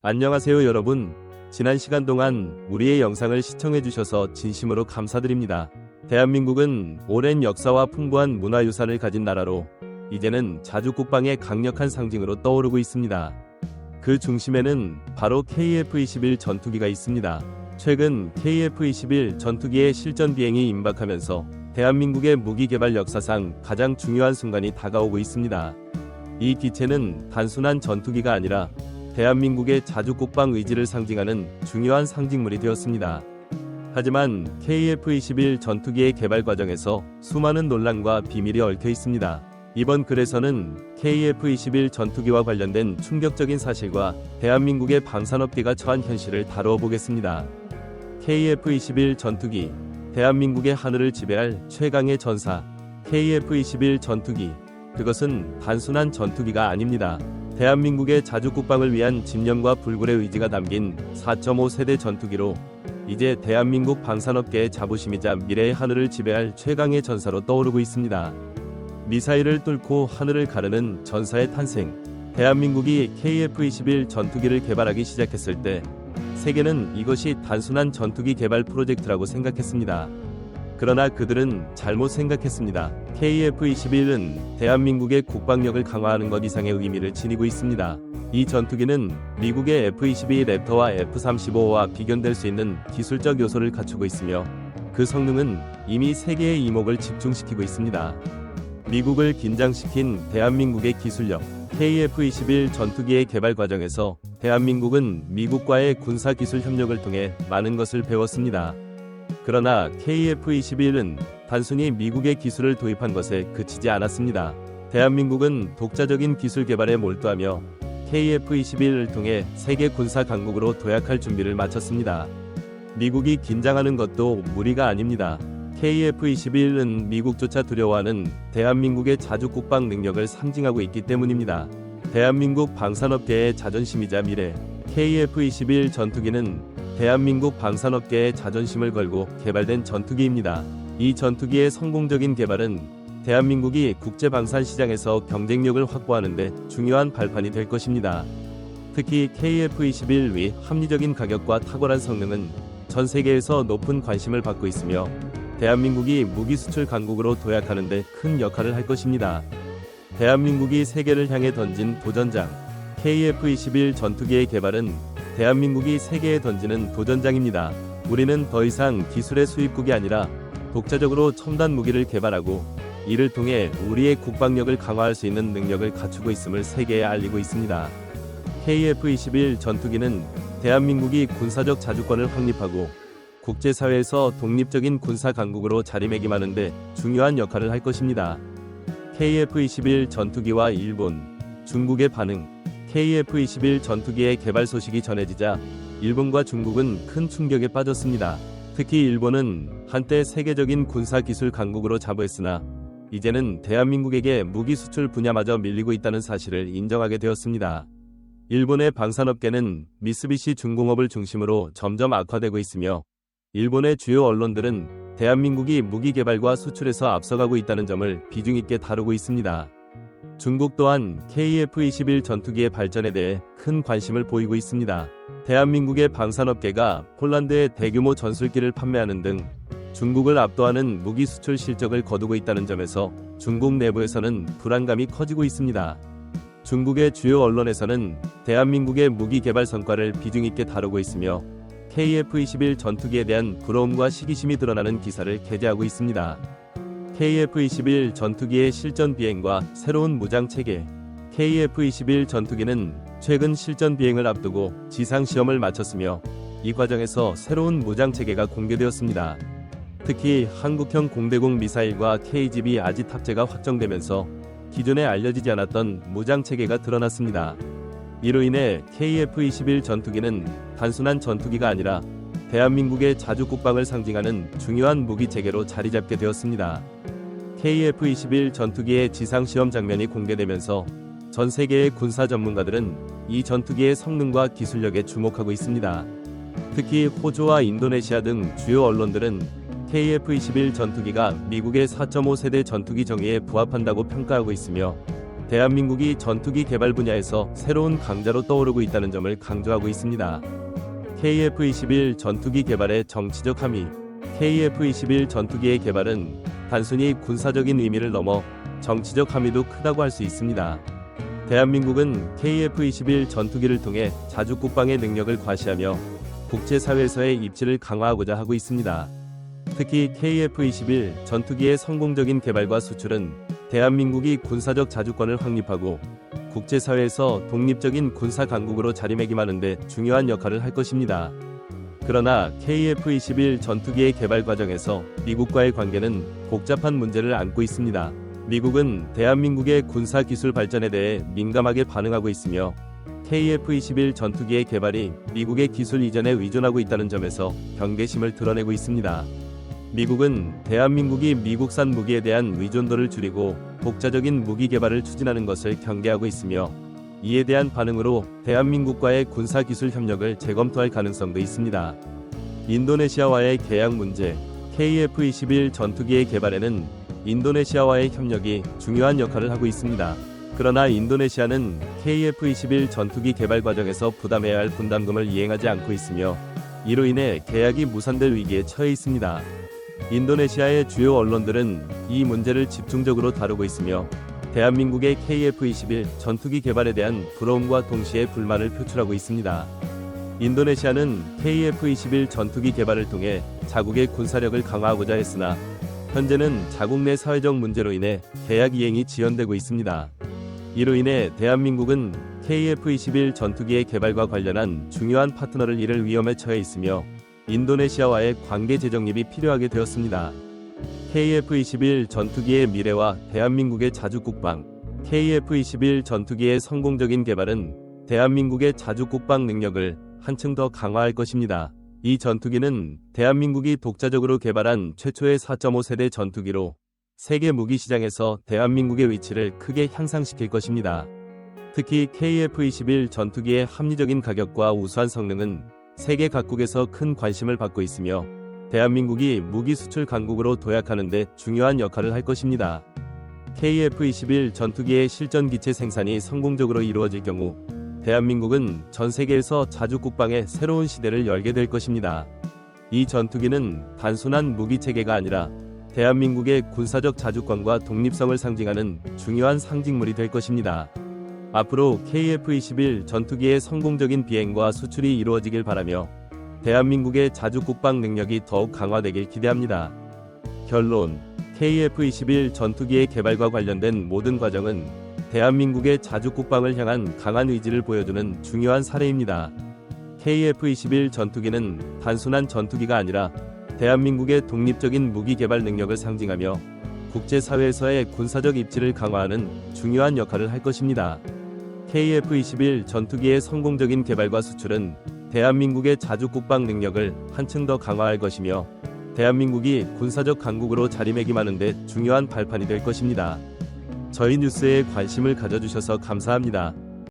안녕하세요 여러분. 지난 시간 동안 우리의 영상을 시청해주셔서 진심으로 감사드립니다. 대한민국은 오랜 역사와 풍부한 문화유산을 가진 나라로 이제는 자주국방의 강력한 상징으로 떠오르고 있습니다. 그 중심에는 바로 KF-21 전투기가 있습니다. 최근 KF-21 전투기의 실전 비행이 임박하면서 대한민국의 무기개발 역사상 가장 중요한 순간이 다가오고 있습니다. 이 기체는 단순한 전투기가 아니라 대한민국의 자주국방 의지를 상징하는 중요한 상징물이 되었습니다. 하지만 KF-21 전투기의 개발 과정에서 수많은 논란과 비밀이 얽혀 있습니다. 이번 글에서는 KF-21 전투기와 관련된 충격적인 사실과 대한민국의 방산업계가 처한 현실을 다루어 보겠습니다. KF-21 전투기, 대한민국의 하늘을 지배할 최강의 전사. KF-21 전투기, 그것은 단순한 전투기가 아닙니다. 대한민국의 자주국방을 위한 집념과 불굴의 의지가 담긴 4.5세대 전투기로 이제 대한민국 방산업계의 자부심이자 미래의 하늘을 지배할 최강의 전사로 떠오르고 있습니다. 미사일을 뚫고 하늘을 가르는 전사의 탄생. 대한민국이 KF-21 전투기를 개발하기 시작했을 때 세계는 이것이 단순한 전투기 개발 프로젝트라고 생각했습니다. 그러나 그들은 잘못 생각했습니다. KF-21은 대한민국의 국방력을 강화하는 것 이상의 의미를 지니고 있습니다. 이 전투기는 미국의 F-22 랩터와 F-35와 비견될 수 있는 기술적 요소를 갖추고 있으며 그 성능은 이미 세계의 이목을 집중시키고 있습니다. 미국을 긴장시킨 대한민국의 기술력. KF-21 전투기의 개발 과정에서 대한민국은 미국과의 군사기술 협력을 통해 많은 것을 배웠습니다. 그러나 KF-21은 단순히 미국의 기술을 도입한 것에 그치지 않았습니다. 대한민국은 독자적인 기술 개발에 몰두하며 KF-21을 통해 세계 군사 강국으로 도약할 준비를 마쳤습니다. 미국이 긴장하는 것도 무리가 아닙니다. KF-21은 미국조차 두려워하는 대한민국의 자주국방 능력을 상징하고 있기 때문입니다. 대한민국 방산업계의 자존심이자 미래. KF-21 전투기는 대한민국 방산업계의 자존심을 걸고 개발된 전투기입니다. 이 전투기의 성공적인 개발은 대한민국이 국제방산 시장에서 경쟁력을 확보하는 데 중요한 발판이 될 것입니다. 특히 KF-21의 합리적인 가격과 탁월한 성능은 전 세계에서 높은 관심을 받고 있으며 대한민국이 무기 수출 강국으로 도약하는 데 큰 역할을 할 것입니다. 대한민국이 세계를 향해 던진 도전장. KF-21 전투기의 개발은 대한민국이 세계에 던지는 도전장입니다. 우리는 더 이상 기술의 수입국이 아니라 독자적으로 첨단 무기를 개발하고 이를 통해 우리의 국방력을 강화할 수 있는 능력을 갖추고 있음을 세계에 알리고 있습니다. KF-21 전투기는 대한민국이 군사적 자주권을 확립하고 국제사회에서 독립적인 군사 강국으로 자리매김하는 데 중요한 역할을 할 것입니다. KF-21 전투기와 일본, 중국의 반응. KF-21 전투기의 개발 소식이 전해지자 일본과 중국은 큰 충격에 빠졌습니다. 특히 일본은 한때 세계적인 군사기술 강국으로 자부했으나 이제는 대한민국에게 무기 수출 분야마저 밀리고 있다는 사실을 인정하게 되었습니다. 일본의 방산업계는 미쓰비시 중공업을 중심으로 점점 악화되고 있으며 일본의 주요 언론들은 대한민국이 무기 개발과 수출에서 앞서가고 있다는 점을 비중 있게 다루고 있습니다. 중국 또한 KF-21 전투기의 발전에 대해 큰 관심을 보이고 있습니다. 대한민국의 방산업계가 폴란드에 대규모 전술기를 판매하는 등 중국을 압도하는 무기 수출 실적을 거두고 있다는 점에서 중국 내부에서는 불안감이 커지고 있습니다. 중국의 주요 언론에서는 대한민국의 무기 개발 성과를 비중 있게 다루고 있으며 KF-21 전투기에 대한 부러움과 시기심이 드러나는 기사를 게재하고 있습니다. KF-21 전투기의 실전 비행과 새로운 무장 체계. KF-21 전투기는 최근 실전 비행을 앞두고 지상 시험을 마쳤으며 이 과정에서 새로운 무장 체계가 공개되었습니다. 특히 한국형 공대공 미사일과 KGB 아지 탑재가 확정되면서 기존에 알려지지 않았던 무장 체계가 드러났습니다. 이로 인해 KF-21 전투기는 단순한 전투기가 아니라 대한민국의 자주국방을 상징하는 중요한 무기 체계로 자리잡게 되었습니다. KF-21 전투기의 지상시험 장면이 공개되면서 전 세계의 군사 전문가들은 이 전투기의 성능과 기술력에 주목하고 있습니다. 특히 호주와 인도네시아 등 주요 언론들은 KF-21 전투기가 미국의 4.5세대 전투기 정의에 부합한다고 평가하고 있으며 대한민국이 전투기 개발 분야에서 새로운 강자로 떠오르고 있다는 점을 강조하고 있습니다. KF-21 전투기 개발의 정치적 함의. KF-21 전투기의 개발은 단순히 군사적인 의미를 넘어 정치적 함의도 크다고 할 수 있습니다. 대한민국은 KF-21 전투기를 통해 자국 국방의 능력을 과시하며 국제사회에서의 입지를 강화하고자 하고 있습니다. 특히 KF-21 전투기의 성공적인 개발과 수출은 대한민국이 군사적 자주권을 확립하고 국제사회에서 독립적인 군사 강국으로 자리매김하는 데 중요한 역할을 할 것입니다. 그러나 KF-21 전투기의 개발 과정에서 미국과의 관계는 복잡한 문제를 안고 있습니다. 미국은 대한민국의 군사 기술 발전에 대해 민감하게 반응하고 있으며 KF-21 전투기의 개발이 미국의 기술 이전에 의존하고 있다는 점에서 경계심을 드러내고 있습니다. 미국은 대한민국이 미국산 무기에 대한 의존도를 줄이고 독자적인 무기 개발을 추진하는 것을 경계하고 있으며 이에 대한 반응으로 대한민국과의 군사기술 협력을 재검토할 가능성도 있습니다. 인도네시아와의 계약 문제. KF-21 전투기의 개발에는 인도네시아와의 협력이 중요한 역할을 하고 있습니다. 그러나 인도네시아는 KF-21 전투기 개발 과정에서 부담해야 할 분담금을 이행하지 않고 있으며 이로 인해 계약이 무산될 위기에 처해 있습니다. 인도네시아의 주요 언론들은 이 문제를 집중적으로 다루고 있으며 대한민국의 KF-21 전투기 개발에 대한 부러움과 동시에 불만을 표출하고 있습니다. 인도네시아는 KF-21 전투기 개발을 통해 자국의 군사력을 강화하고자 했으나 현재는 자국 내 사회적 문제로 인해 계약 이행이 지연되고 있습니다. 이로 인해 대한민국은 KF-21 전투기의 개발과 관련한 중요한 파트너를 잃을 위험에 처해 있으며 인도네시아와의 관계 재정립이 필요하게 되었습니다. KF-21 전투기의 미래와 대한민국의 자국 국방. KF-21 전투기의 성공적인 개발은 대한민국의 자국 국방 능력을 한층 더 강화할 것입니다. 이 전투기는 대한민국이 독자적으로 개발한 최초의 4.5세대 전투기로 세계 무기 시장에서 대한민국의 위치를 크게 향상시킬 것입니다. 특히 KF-21 전투기의 합리적인 가격과 우수한 성능은 세계 각국에서 큰 관심을 받고 있으며 대한민국이 무기 수출 강국으로 도약하는 데 중요한 역할을 할 것입니다. KF-21 전투기의 실전 기체 생산이 성공적으로 이루어질 경우 대한민국은 전 세계에서 자국 국방의 새로운 시대를 열게 될 것입니다. 이 전투기는 단순한 무기 체계가 아니라 대한민국의 군사적 자주권과 독립성을 상징하는 중요한 상징물이 될 것입니다. 앞으로 KF-21 전투기의 성공적인 비행과 수출이 이루어지길 바라며 대한민국의 자국 국방 능력이 더욱 강화되길 기대합니다. 결론. KF-21 전투기의 개발과 관련된 모든 과정은 대한민국의 자국 국방을 향한 강한 의지를 보여주는 중요한 사례입니다. KF-21 전투기는 단순한 전투기가 아니라 대한민국의 독립적인 무기 개발 능력을 상징하며 국제사회에서의 군사적 입지를 강화하는 중요한 역할을 할 것입니다. KF-21 전투기의 성공적인 개발과 수출은 대한민국의 자국 국방 능력을 한층 더 강화할 것이며 대한민국이 군사적 강국으로 자리매김하는 데 중요한 발판이 될 것입니다. 저희 뉴스에 관심을 가져주셔서 감사합니다.